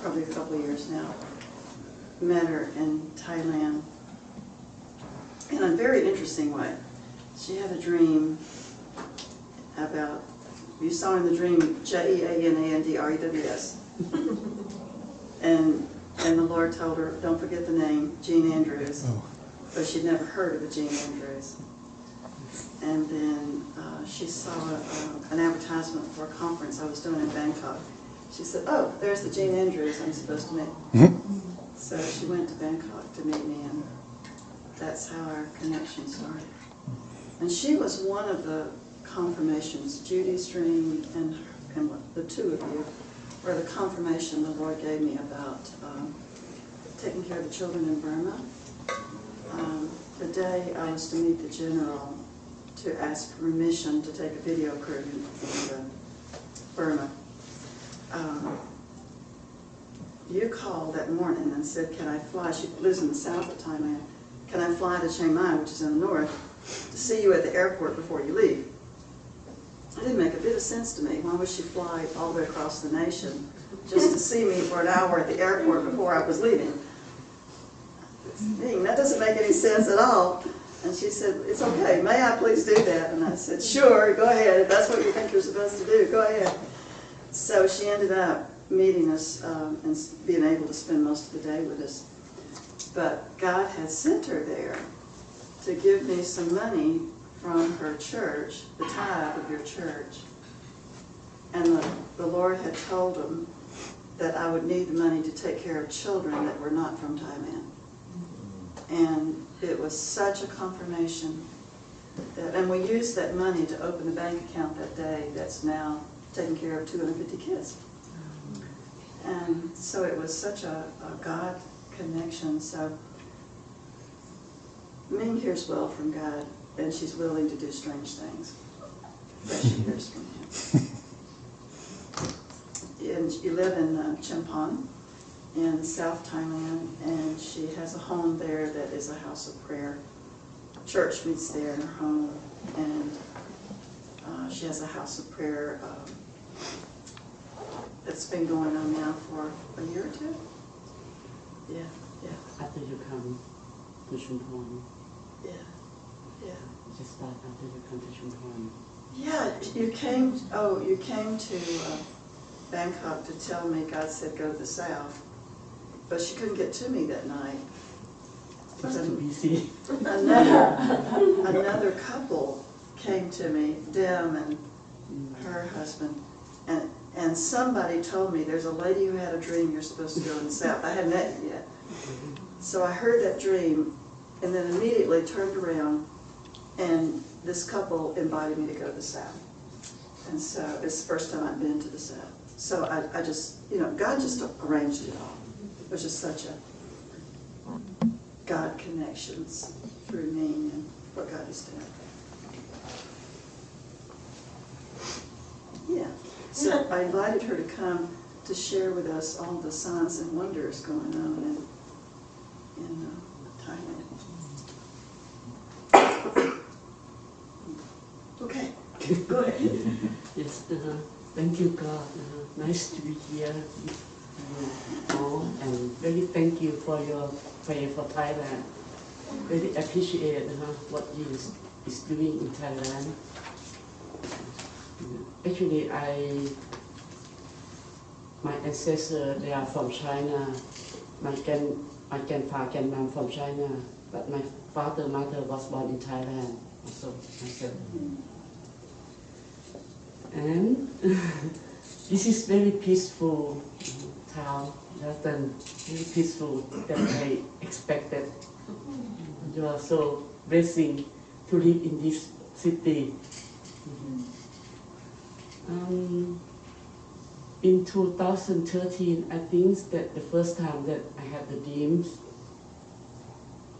probably a couple of years now. Met her in Thailand in a very interesting way. She had a dream about, you saw in the dream Jeanandrews. and the Lord told her, don't forget the name, Jean Andrews. Oh. But she'd never heard of a Jean Andrews. And then she saw an advertisement for a conference I was doing in Bangkok. She said, oh, there's the Jean Andrews I'm supposed to meet. Mm-hmm. So she went to Bangkok to meet me, and that's how our connection started. And she was one of the confirmations, Judy's dream and the two of you, were the confirmation the Lord gave me about taking care of the children in Burma. The day I was to meet the general to ask permission to take a video crew in Burma, you called that morning and said, can I fly? She lives in the south of Thailand. Can I fly to Chiang Mai, which is in the north, to see you at the airport before you leave? It didn't make a bit of sense to me. Why would she fly all the way across the nation just to see me for an hour at the airport before I was leaving? Ming, that doesn't make any sense at all. And she said, it's okay, may I please do that? And I said, sure, go ahead. If that's what you think you're supposed to do, go ahead. So she ended up meeting us and being able to spend most of the day with us. But God had sent her there to give me some money from her church, the tithe of your church. And the Lord had told him that I would need the money to take care of children that were not from Thailand. And it was such a confirmation. And we used that money to open the bank account that day that's now taking care of 250 kids. And so it was such a God connection. So Ming hears well from God, and she's willing to do strange things that she hears from him. And you live in Champon in South Thailand, and she has a home there that is a house of prayer. Church meets there in her home, and she has a house of prayer that's been going on now for a year or two. Yeah, yeah. After you come to Champon. Yeah, yeah. Just that after you come to Champon. Yeah, you came to Bangkok to tell me God said go to the south, but she couldn't get to me that night. Just too busy. Another couple came to me, Dem and her husband, and somebody told me there's a lady who had a dream you're supposed to go in the south. I hadn't met you yet. So I heard that dream and then immediately turned around, and this couple invited me to go to the south. And so it's the first time I've been to the south. So I just, God just arranged it all. It was just such a God connections through me and what God is doing. Yeah. So I invited her to come to share with us all the signs and wonders going on in Thailand. Okay, go ahead. Yes, thank you, God. Nice to be here with you all, and very thank you for your prayer for Thailand. Very appreciate what you is doing in Thailand. Actually, my ancestors, they are from China. My grandfather, grandmom from China, but my father, mother was born in Thailand, also myself. And this is very peaceful town, very peaceful than I expected. You are so blessing to live in this city. In 2013, I think that the first time that I had the dreams,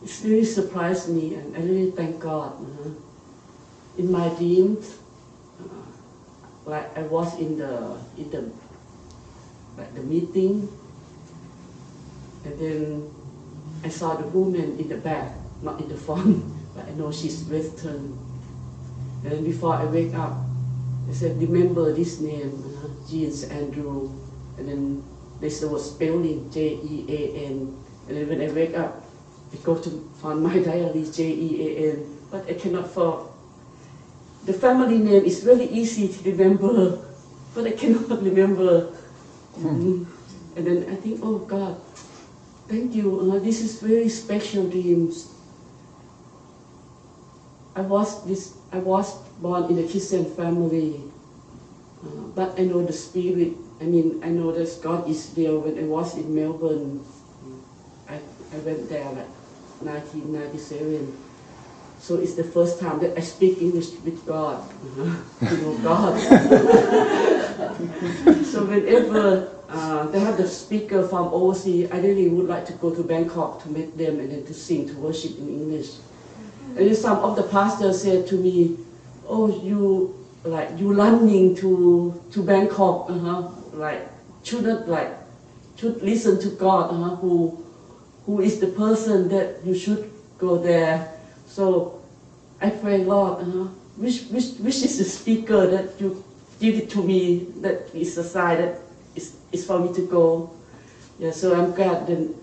it really surprised me, and I really thank God. In my dreams, like I was in the meeting, and then I saw the woman in the back, not in the front, but I know she's Western. And then before I wake up, I said, remember this name, Jean Andrew, and then there's the word spelling Jean, and then when I wake up, I go to find my diary Jean, but I cannot find. The family name is really easy to remember, but I cannot remember. And then I think, oh God, thank you. This is very special dreams. I was born in a Christian family, but I know the spirit. I mean, I know that God is there. When I was in Melbourne, I went there like 1997. So it's the first time that I speak English with God, you know, God. So whenever they have the speaker from overseas, I really would like to go to Bangkok to meet them and then to sing, to worship in English. And then some of the pastors said to me, "Oh, you running to Bangkok, should listen to God, who is the person that you should go there." So I pray, Lord, which is the speaker that you give it to me, that is a sign that is for me to go. Yeah, so I'm glad then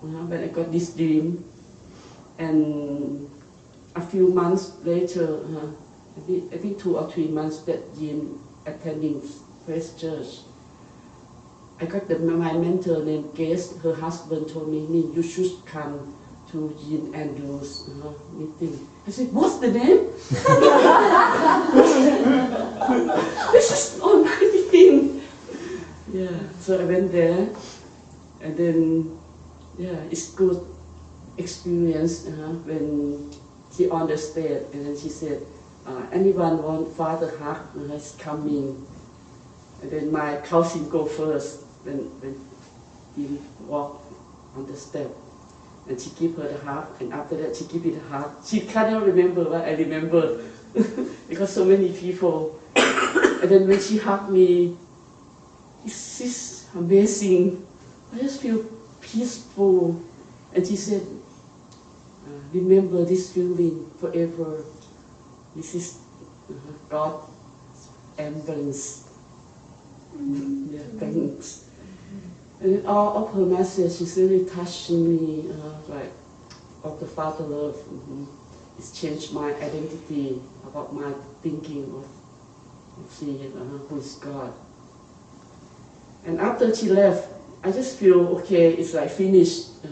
when I got this dream. And a few months later, I think 2 or 3 months that Jean attending First Church, I got my mentor named Grace. Her husband told me, "Ming, you should come to Jean Andrews meeting." I said, "What's the name?" This is on my meeting. Yeah, so I went there, and then it's good experience when she on the stage, and then she said, "Anyone want Father hug? He's coming." And then my cousin go first when he walk on the step. And she give her the hug, and after that she give it a hug. She cannot remember what I remember because so many people. And then when she hugged me, it's just amazing. I just feel peaceful. And she said, "Remember this feeling forever. This is God's ambulance." Yeah, thanks. And all of her message is really touching me, like of the Father love. It's changed my identity about my thinking of seeing who is God. And after she left, I just feel okay. It's like finished.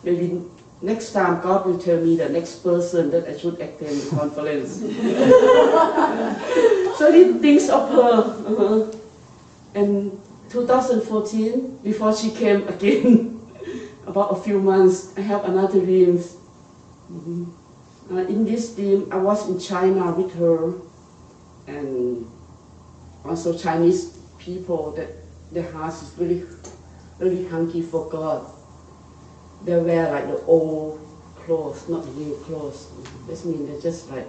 Maybe next time God will tell me the next person that I should attend the conference. So I didn't think of her. And 2014, before she came again, about a few months, I have another dream. In this dream, I was in China with her, and also Chinese people that their hearts is really, really hungry for God. They wear like the old clothes, not the new clothes. That means they're just like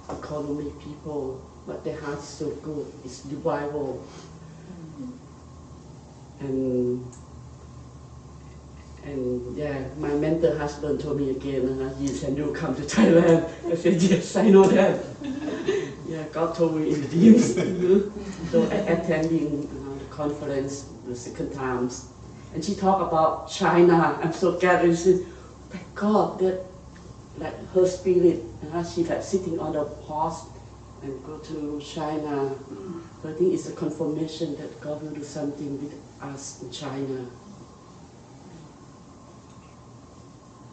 economy people, but their heart is so good. It's revival. And yeah, my mentor husband told me again, "Can you come to Thailand?" I said, "Yes, I know that." Yeah, God told me in the dreams. So I attending the conference the second time, and she talked about China. I'm so glad. And she said, "Thank God that like her spirit, she like sitting on a horse and go to China." So I think it's a confirmation that God will do something with us in China.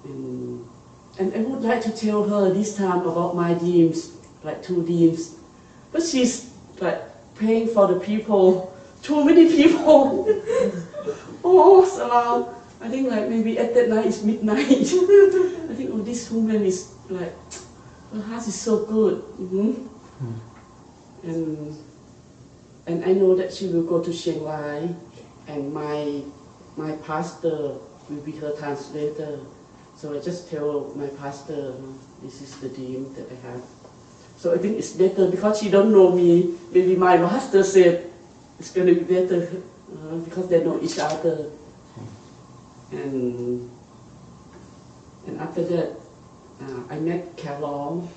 And I would like to tell her this time about my dreams, like 2 dreams. But she's like praying for the people, too many people. Oh, so I think like maybe at that night it's midnight. I think, oh, this woman is like, her heart is so good. And I know that she will go to Chiang Mai, and my pastor will be her translator. So I just tell my pastor, this is the dream that I have. So I think it's better because she don't know me. Maybe my master said it's going to be better because they know each other. And after that, I met Carol,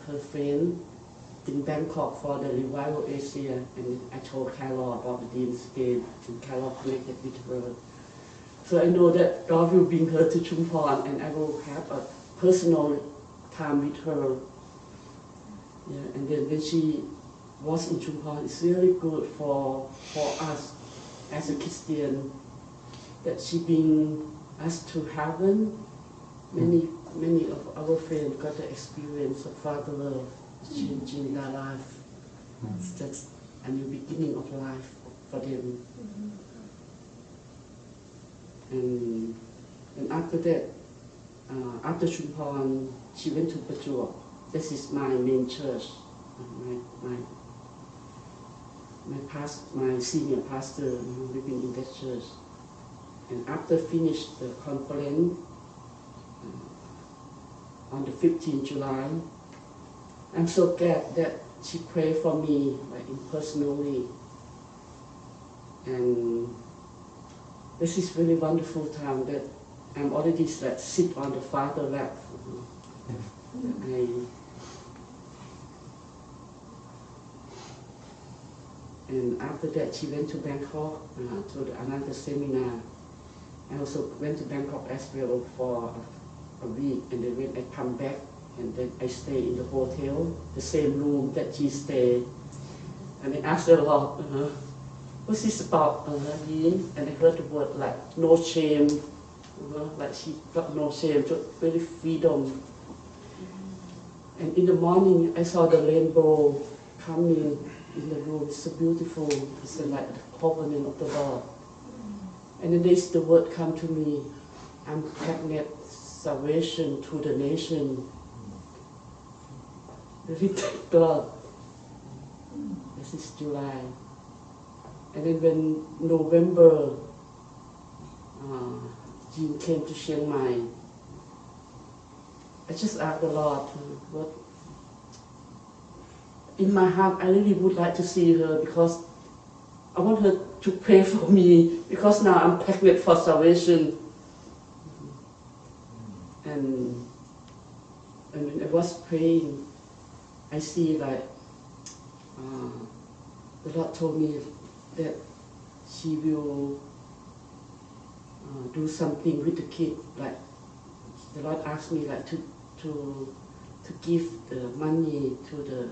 her friend, in Bangkok for the Revival Asia, and I told Carol about the Dean's Day, and Carol connected with her. So I know that God will bring her to Chumpon, and I will have a personal time with her. Yeah, and then when she was in Chumpon, it's really good for us as a Christian that she bring us to heaven. Many of our friends got the experience of Father love, changing their life. It's just a new beginning of life for them. And after that, after Chumpon, she went to Prachuap. This is my main church, my senior pastor living in that church. And after finished the conference on the 15th July, I'm so glad that she prayed for me personally. And this is really wonderful time that I'm already sit on the Father lap. And after that, she went to Bangkok to another seminar. I also went to Bangkok as well for a week, and then when I come back, and then I stay in the hotel, the same room that she stayed. And I asked her a lot, what's this about, Yin? And I heard the word like no shame, like she got no shame, just very freedom. And in the morning, I saw the rainbow coming in the room. It's so beautiful. It's like the covenant of the Lord. And then the word come to me, I'm pregnant, salvation to the nation. Really thank God. This is July. And then when November, Jean came to Chiang Mai, I just asked the Lord, what in my heart, I really would like to see her because I want her to pray for me because now I'm pregnant for salvation. And when I was praying, I see like the Lord told me that she will do something with the kid. Like the Lord asked me like to give the money to the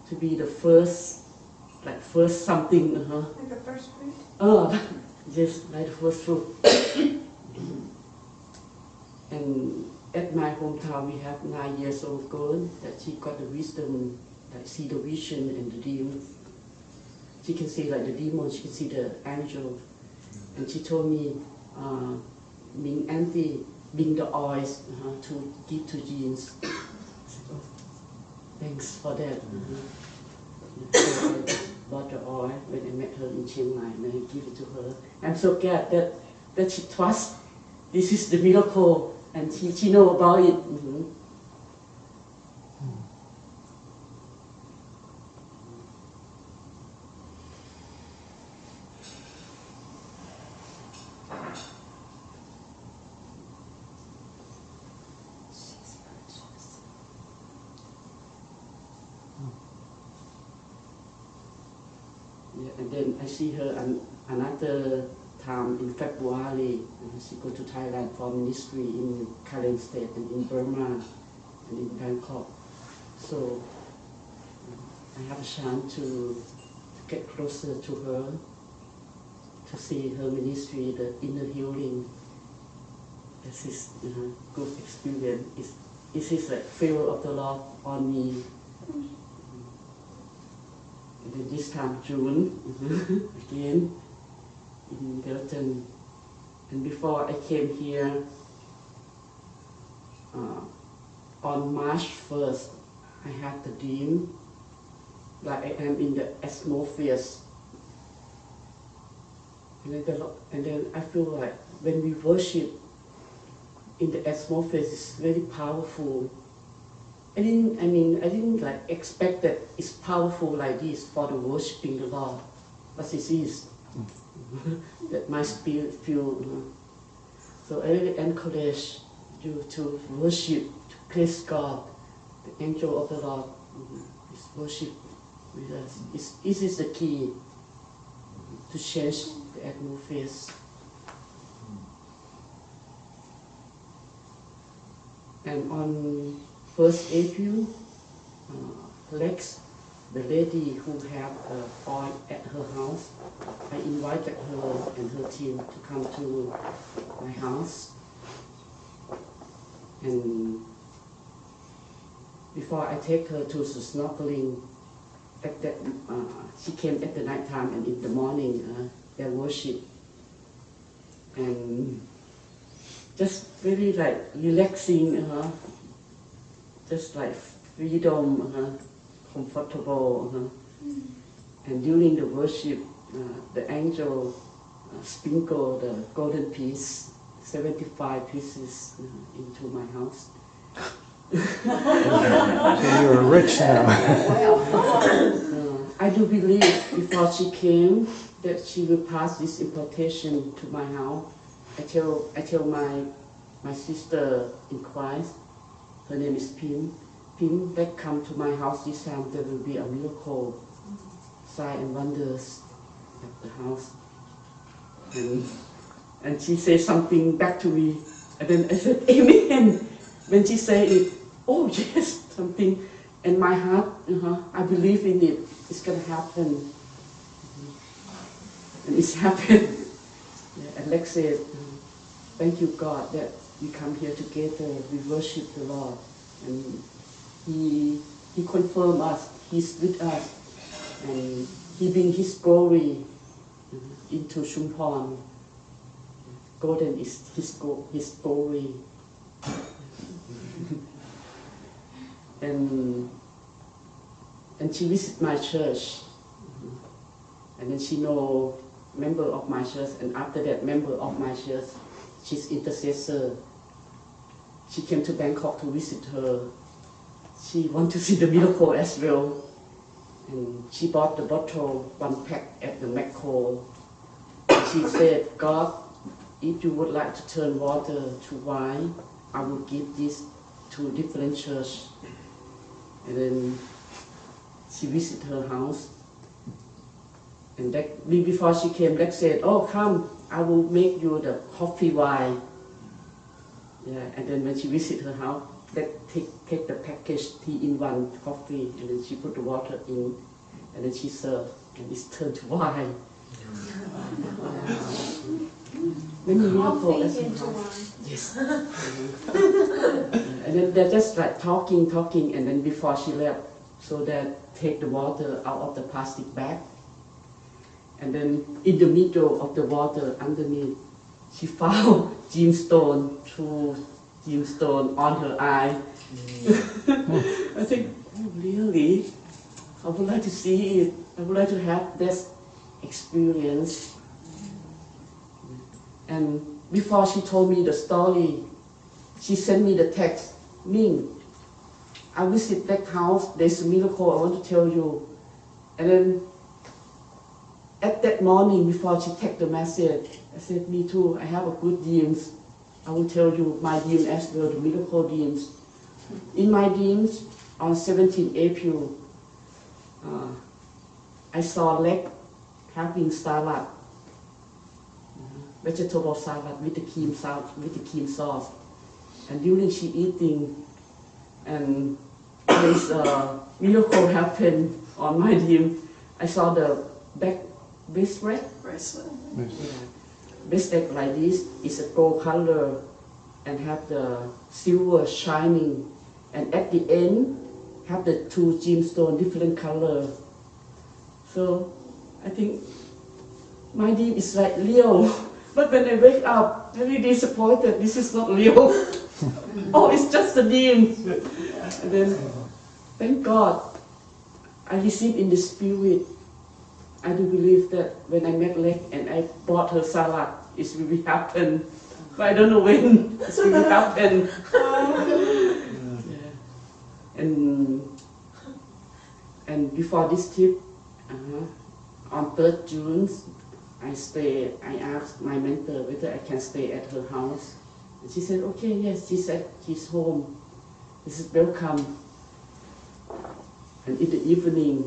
to be the first something. Like the first fruit? Yes, like the first fruit. And at my hometown, we have 9 years old girl that she got the wisdom, like see the vision and the demons. She can see like the demons, she can see the angel. And she told me, Ming auntie, bring the oils to give to jeans. Thanks for that. So I bought the oil when I met her in Chiang Mai, and I give it to her. I'm so glad that she trusts this is the miracle, and she know about it. Yeah, and then I see her another time in February. She go to Thailand for ministry in Karen State and in Burma and in Bangkok. So I have a chance to get closer to her, to see her ministry, the inner healing. This is good experience. It is like favor of the Lord on me. And then this time June, again, in Belgium. And before I came here, on March 1st, I had the dream, like I am in the atmosphere. And then I feel like when we worship in the atmosphere, it's very powerful. I didn't like expect that it's powerful like this for the worshiping the Lord, but it is. That my spirit feel. So I really encourage you to worship, to praise God, the angel of the Lord It's worship with us. This is the key to change the atmosphere. And on 1st April, Lex, the lady who had a boy at her house, I invited her and her team to come to my house. And before I take her to the snorkeling, she came at the night time, and in the morning they worship. And just very like relaxing, just like freedom, comfortable. And during the worship, the angel sprinkled the golden piece, 75 pieces into my house. So you're rich now. I do believe before she came that she will pass this importation to my house. I tell my sister in Christ, her name is Pim. Pim, that come to my house this time, there will be a miracle, sign and wonders at the house. And she said something back to me, and then I said, Amen. When she said it, oh yes, something, and my heart, I believe in it, it's going to happen. And it's happened. Yeah, and Lex said, thank you God that we come here together, we worship the Lord. And He confirmed us, He's with us, and He brings His glory into Shumpon. Golden is His glory. And she visited my church, and then she know member of my church, and after that member of my church, she's intercessor. She came to Bangkok to visit her. She want to see the miracle as well, and she bought the bottle, 1 pack at the Macro. She said, God, if you would like to turn water to wine, I will give this to different church. And then she visited her house. And before she came, Lex said, oh, come, I will make you the coffee wine. Yeah, and then when she visited her house, Lex take the package 3-in-1 coffee, and then she put the water in, and then she served, and it's turned to wine. Many miracles as well. Yes. And then they're just like talking, and then before she left, so that take the water out of the plastic bag. And then in the middle of the water, underneath, she found gemstone, true gemstone on her eye. I think, oh, really? I would like to see it. I would like to have this experience. And before she told me the story, she sent me the text, Ming, I visit that house, there's a miracle I want to tell you. And then at that morning, before she texted the message, I said, me too, I have a good dreams. I will tell you my dream as well, the miracle dreams. In my dreams, on 17 April, I saw Lex having salad, vegetable salad with the cream sauce. And during she eating, and this miracle happened on my dream. I saw the back bracelet. Yeah. Bracelet like this is a gold color and have the silver shining, and at the end have the 2 gemstones different color. So I think my dream is like real, but when I wake up, very disappointed. This is not real. Oh, it's just a dream. And then, thank God, I received in the spirit. I do believe that when I met Lex and I bought her salad, it will happen. But I don't know when it will happen. Yeah. And before this trip, on 3rd June, I asked my mentor whether I can stay at her house. And she said, okay, yes. She said, she's home. This is welcome. And in the evening,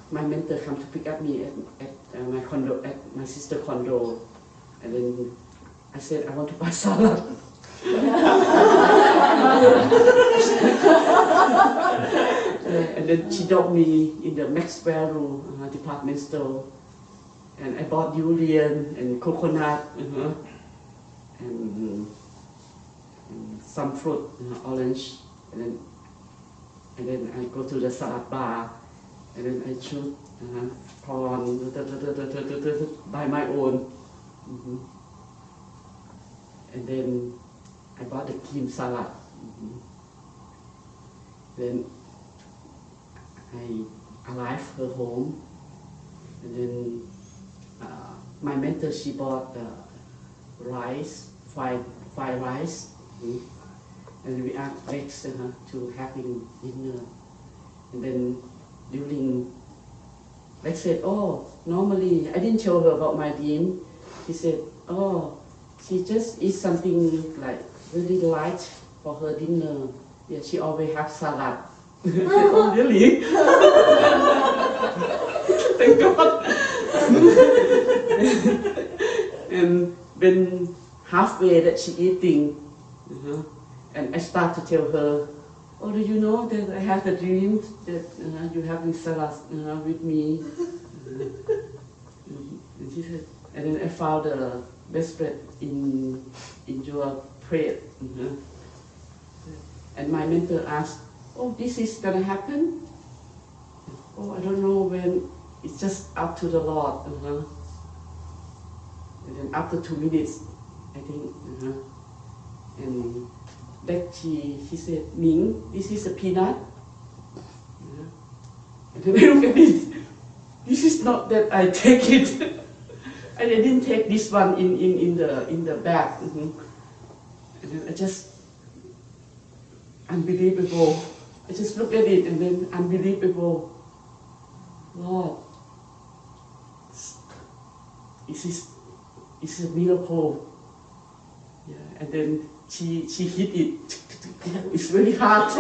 my mentor come to pick up me at my condo, at my sister's condo, and then I said I want to buy salad. And then she dropped me in the Maxwell room, department store, and I bought durian and coconut, and some fruit, orange, and then I go to the salad bar, and then I choose prawn by my own, and then I bought the cream salad. Then I arrived her home, and then my mentor, she bought rice, fried rice, and we asked Rex to having dinner. And then during, Rex said, oh, normally, I didn't tell her about my dream. He said, oh, she just eats something like really light for her dinner. Yeah, she always have salad. I said, oh, really? Thank God. And when halfway that she eating, and I start to tell her, oh, do you know that I have the dream that you having salad with me? And she said, and then I found the bracelet in your plate. And my mentor asked, oh, this is gonna happen? Oh, I don't know when, it's just up to the Lord. And then after 2 minutes, I think, and then she said, Ming, this is a peanut. And then I look at it, this is not that I take it. I didn't take this one in the bag. And then I just, unbelievable. I just look at it and then unbelievable. Lord, it's a miracle. Yeah, and then she hit it. It's very hard.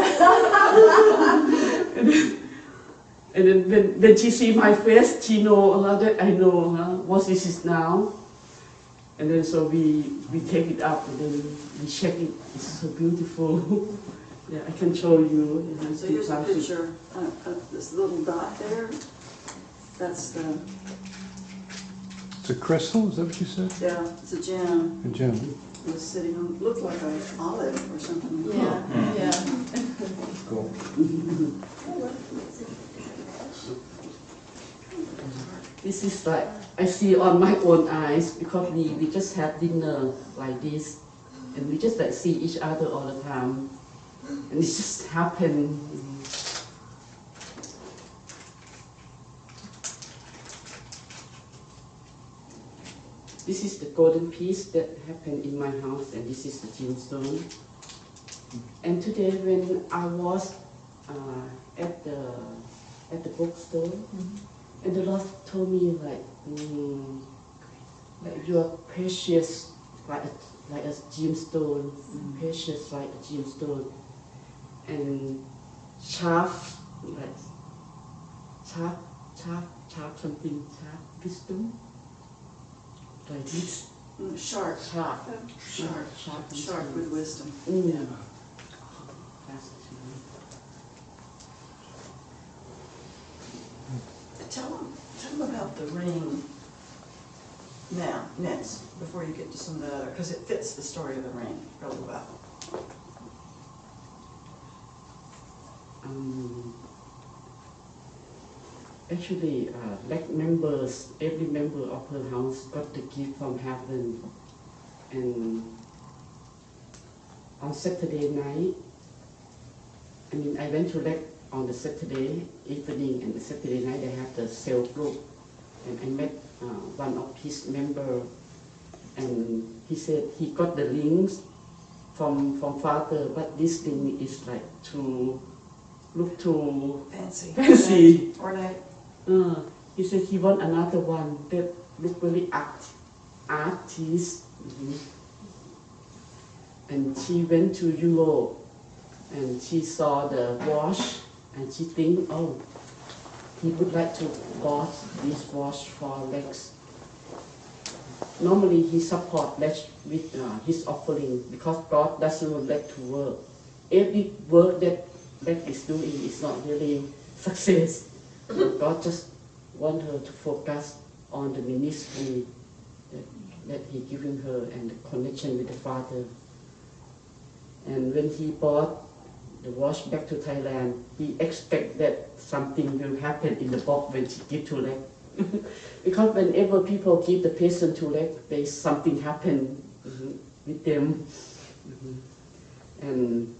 and then when she see my face, she know that I know what this is now. And then so we take it up and then we check it. It's so beautiful. Yeah, I can show you. So here's a picture of this little dot there. That's the, It's a crystal, is that what you said? yeah, it's a gem. A gem. It was sitting on, looked like an olive or something. Yeah. Cool. This is like, I see on my own eyes because we just have dinner like this and we just like see each other all the time and it just happened. This is the golden piece that happened in my house and this is the gemstone. And today when I was at the bookstore, and the Lord told me like you are precious like a gemstone, precious like a gemstone, and sharp like sharp something, sharp wisdom, like this. Sharp. Sharp With wisdom. Yeah. Tell them about the ring now, next, before you get to some of the other, because it fits the story of the ring really well. Actually, like members, every member of her house got the gift from heaven. And on Saturday night, I went to Lek on the Saturday evening, and the Saturday night they have the cell group. And I met one of his members, and he said he got the links from father, but this thing is like to look too fancy. Ornate. He said he want another one that look very artist. And she went to Europe and she saw the watch and she think, oh, he would like to buy this watch for legs. Normally he support legs with his offering because God doesn't like to work. Every work that Lex is doing is not really success. God just want her to focus on the ministry that he giving her and the connection with the Father. And when he brought the watch back to Thailand, he expect that something will happen in the box when she give to Lex. Because whenever people give the present to Lex, there's something happen with them. And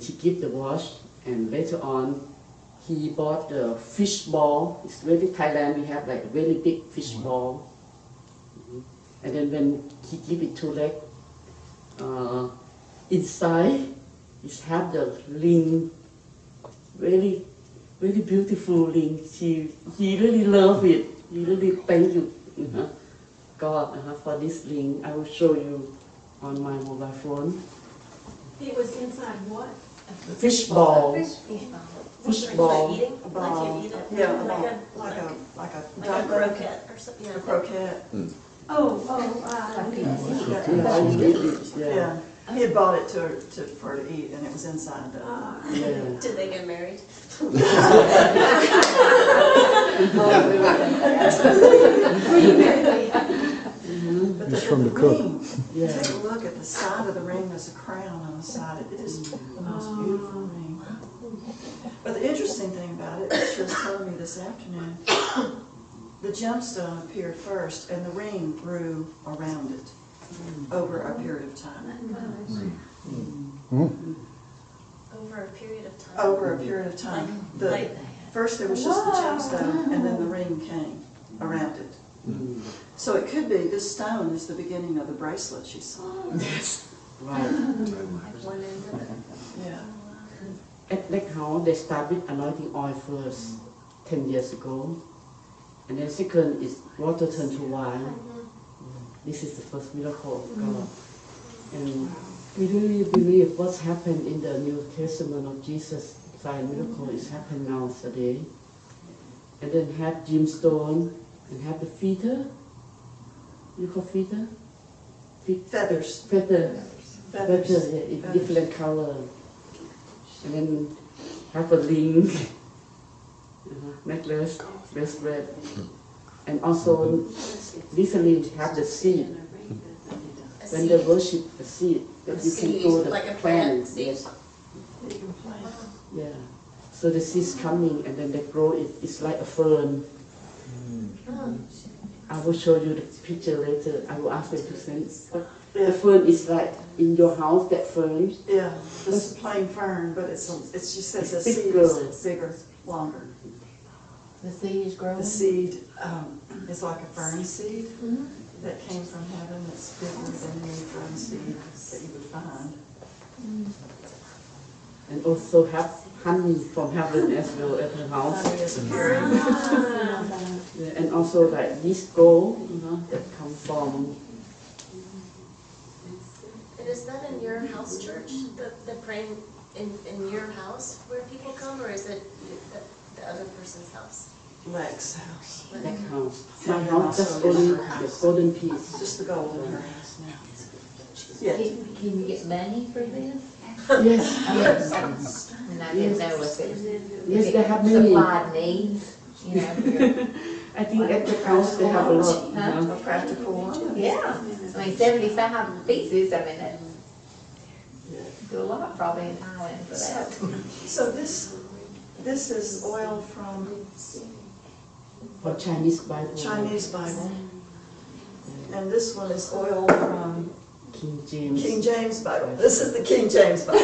she give the watch, and later on he bought the fish ball. It's very Thailand, we have like very big fish ball. And then when he give it to Lex, inside it have the ring, very beautiful ring. He really love it. He really thank you, God, for this ring. I will show you on my mobile phone. It was inside what? Fish ball. Fish ball. Eating? A Like ball. you eat it? Yeah, a Like ball. a, Like a like a duck croquette or something? A croquette. Oh, Yeah. He had bought it for her to eat, and it was inside the. Yeah. Did they get married? But It's from the cook. ring, Yeah. take a look at the side of the ring, there's a crown on the side. It is the most beautiful ring. But the interesting thing about it, she was telling me this afternoon, the gemstone appeared first and the ring grew around it over a period of time. Over a period of time? Over a period of time. Like- First there was just the gemstone and then the ring came around it. So it could be this stone is the beginning of the bracelet she saw. Right. One end of it? Yeah. At Lake House, they start with anointing oil first, 10 years ago. And then second is water turned to wine. This is the first miracle of God. And we really believe what's happened in the New Testament of Jesus, sign miracle, is happening now today. And then have gemstone and have the feather. You call feather? Feathers. Feather. Feathers. Feather, yeah, in different color. And then have a ring, necklace, bracelet. And also recently have the seed. When they worship the seed, that you can grow the Like a plant seed? Yes. Yeah. So the seeds coming and then they grow it. It's like a fern. I will show you the picture later. I will ask them to send. The fern is like in your house. That fern. Yeah, just a plain fern, but it's she says the seed bigger. is bigger, longer. The seed is growing? The seed is like a fern seed that came from heaven. It's bigger than any fern seed that you would find. And also have honey from heaven as well at her house. Honey is appearing. Yeah, and also like this gold, that come from. And is that in your house church, the praying in your house where people come, or is it the other person's house? Lex house. That house. My house just only the golden piece. Just the gold in her house now. Yeah. Can you get money for this? Yes, Yes. And I didn't know if it yes, they have many. supplied needs, you know, for your, I think at the house they have a lot. Huh? A practical one. yeah. I mean, 75 pieces, I mean, that's do a lot probably in Thailand for that. So this is oil from For Chinese Bible. Chinese Bible. And this one is oil from King James. King James Bible. This is the King James Bible.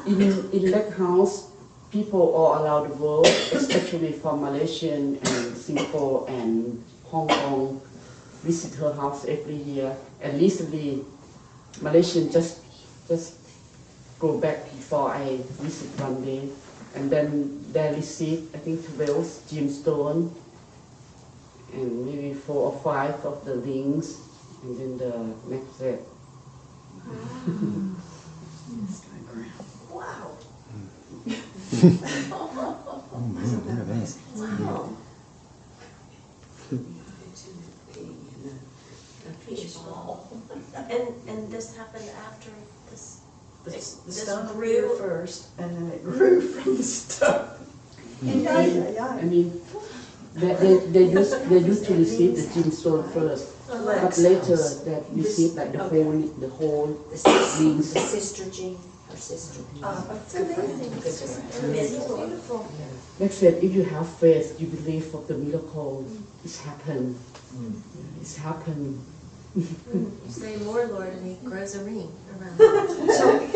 In that house, people all around the world, especially from Malaysia and Singapore and Hong Kong, visit her house every year. And recently, Malaysians just go back before I visit one day. And then they received, I think, 12 gemstones and maybe 4 or 5 of the rings, and then the necklace. Wow. Oh, man, look at that. Wow. And this happened after this. The This stone grew- grew first, and then it grew from the stone. I mean, they used to receive the gemstone first, but later that received like the whole rings. The sister Jean, her sister. It's amazing. It's just beautiful. Like I said, if you have faith, you believe of the miracle, it's happened. It's happened. You say more, Lord, and he grows a ring around.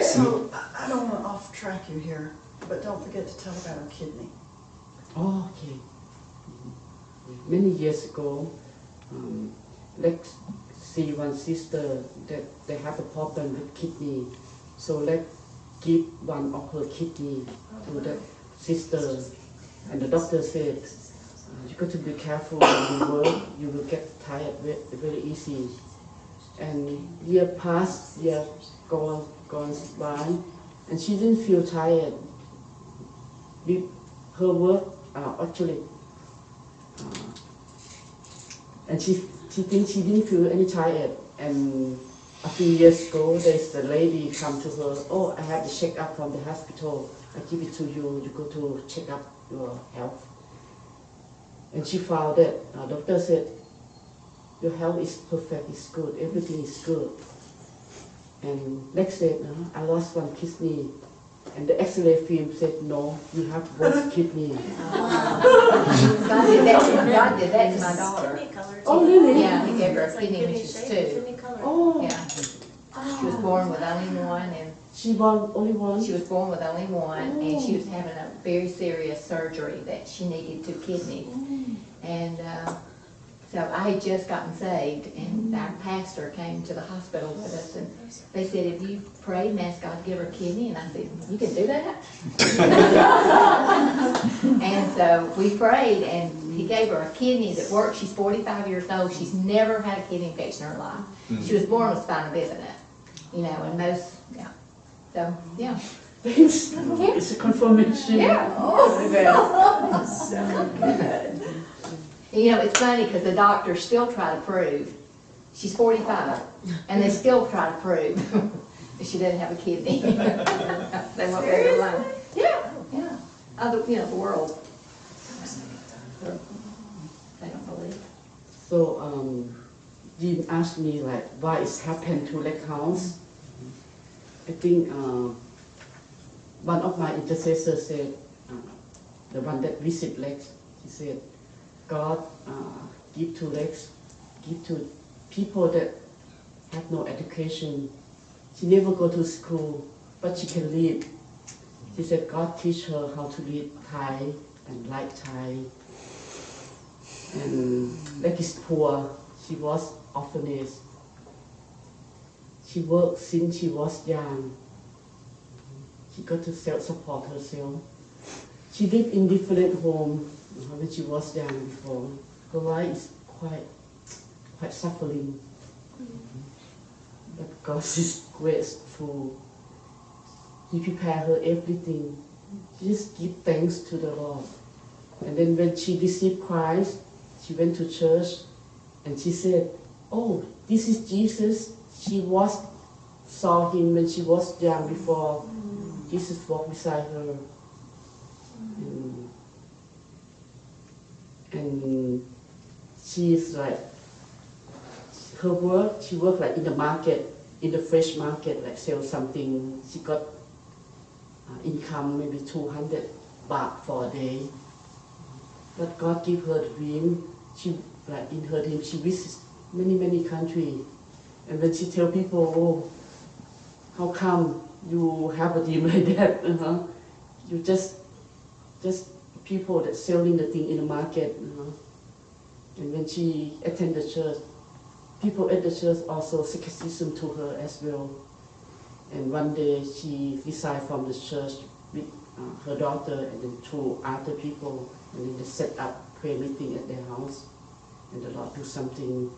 So I don't want to off track you here, but don't forget to tell about her kidney. Oh, okay. Many years ago, let's see one sister that they have a problem with kidney. So let's give one of her kidney to that sister. And the doctor said, you got to be careful when you work, you will get tired very easy. And year passed, year gone by, and she didn't feel tired. Her work actually, and she thinks she didn't feel any tired. And a few years ago, there's a lady come to her. Oh, I have the check-up from the hospital. I give it to you. You go to check up your health. And she found that doctor said, your health is perfect, it's good, everything is good. And next day, I lost one kidney. And the X-ray film said, no, you have both kidney. God did that to my daughter. Kidney color. Oh, really? Yeah, he gave her It's a like kidney when she was shape, 2. kidney color. Oh, Yeah, she was born with only one, and she won only one? she was born with only one, and she was having a very serious surgery that she needed 2 kidneys. And so I had just gotten saved, and our pastor came to the hospital with us, and they said, if you prayed and asked God to give her a kidney, and I said, you can do that? And so we prayed, and he gave her a kidney that worked. She's 45 years old. She's never had a kidney infection in her life. She was born with spina bifida, and most, yeah. So, yeah. Thanks. It's a confirmation. Yeah. Oh, well, so good. It's funny because the doctors still try to prove, she's 45, and they still try to prove that she doesn't have a kidney. They won't let her alone. Yeah, yeah. The world. They don't believe. So, Jim asked me like, why it's happened to Lake House. I think one of my intercessors said, the one that visit Lex, he said, God give to Lex, give to people that have no education. She never go to school, but she can read. She said God teach her how to read Thai and like Thai. And Lex is poor. She was orphanage. She worked since she was young. She got to self-support herself. She lived in different homes when she was young before. Her life is quite suffering. But God is grateful. He prepared her everything. She just give thanks to the Lord. And then when she received Christ, she went to church and she said, oh, this is Jesus. She saw him when she was young before. Jesus walked beside her. And she is like, her work, she worked like in the market, in the fresh market, like sell something. She got income maybe 200 baht for a day. But God gave her the dream. She, like in her dream, she visits many countries. And when she tell people, oh, how come you have a dream like that? You just people that selling the thing in the market. And when she attend the church, people at the church also skepticism to her as well. And one day she resigned from the church with her daughter and then 2 other people, and then they set up prayer meeting at their house, and the Lord do something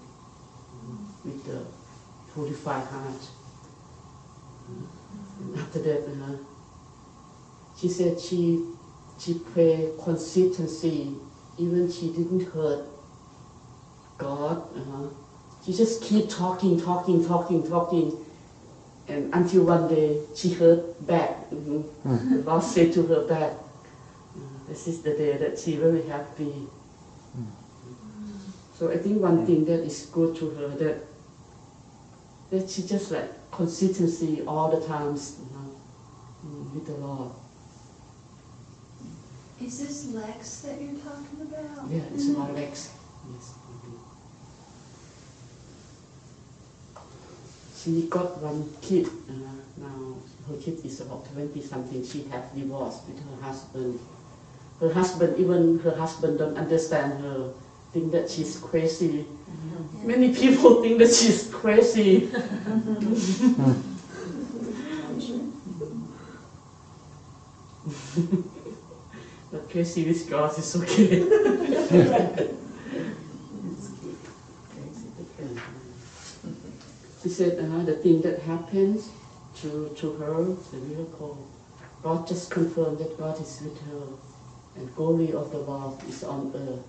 with the purified heart. And after that, she said she prayed consistency, even she didn't hurt God. She just keep talking, and until one day she heard back. The Lord said to her back, this is the day that she very happy. So I think one thing that is good to her that she just like consistency all the times with the Lord. Is this Lex that you're talking about? Yeah, it's my legs. Yes. She got one kid. Now her kid is about 20 something. She has divorced with her husband. Her husband don't understand her. Think that she's crazy. Many people think that she's crazy. But crazy with God is okay. She said the thing that happens to her, the miracle, God just confirmed that God is with her and glory of the Lord is on earth.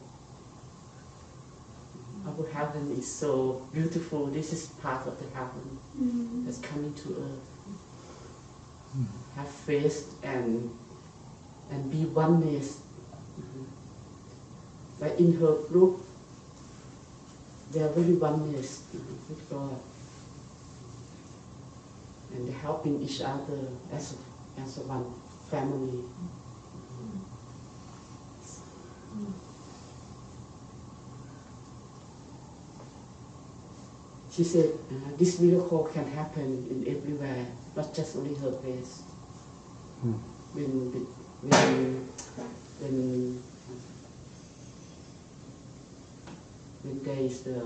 Our heaven is so beautiful. This is part of the heaven that's coming to earth. Have faith and be oneness. Like in her group, they are really oneness with God. And helping each other as one family. She said, this miracle can happen in everywhere, not just only her place. When there is the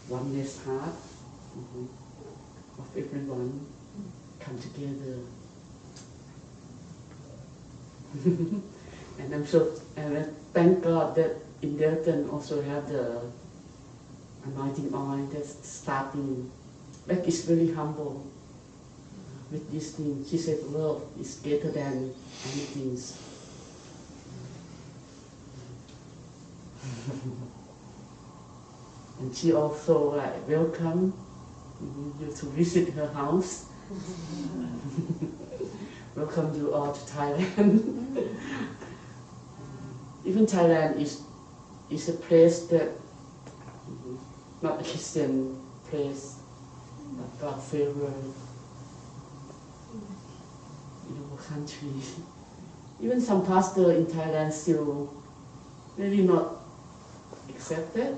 oneness heart of everyone come together. And I'm so, and I thank God that in Delton also have the anointing oil that's starting. Like it's very humble with this thing. She said love is greater than anything. And she also welcome you to visit her house. Welcome you all to Thailand. Even Thailand is a place that not a Christian place, but God favor in our country. Even some pastor in Thailand still really not accepted.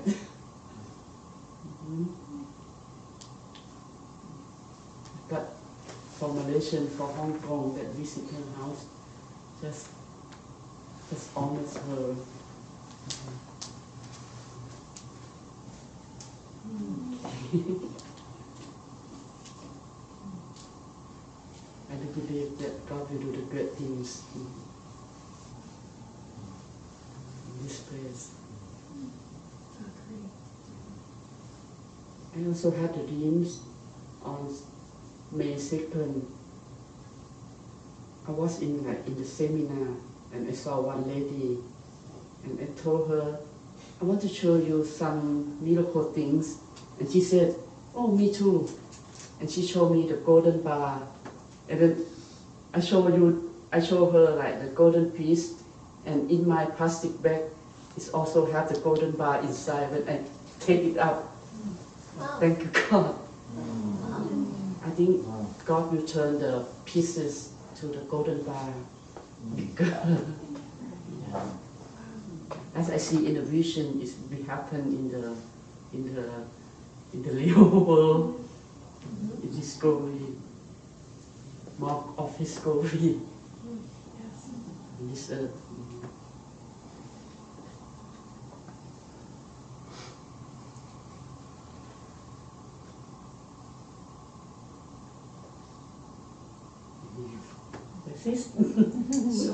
But for Malaysian, for Hong Kong that visit her house, just honors her. I do believe that God will do the great things in this place. I also had the dreams on May 2nd. I was in the seminar and I saw one lady and I told her, I want to show you some miracle things. And she said, oh, me too. And she showed me the golden bar. And then I show her like the golden piece, and in my plastic bag, it also have the golden bar inside. When I take it out, Wow. thank you God. Wow. I think God will turn the pieces to the golden bar. As I see in the vision, it will happen in the real world. In His glory, mark of His glory in this earth. That's it. So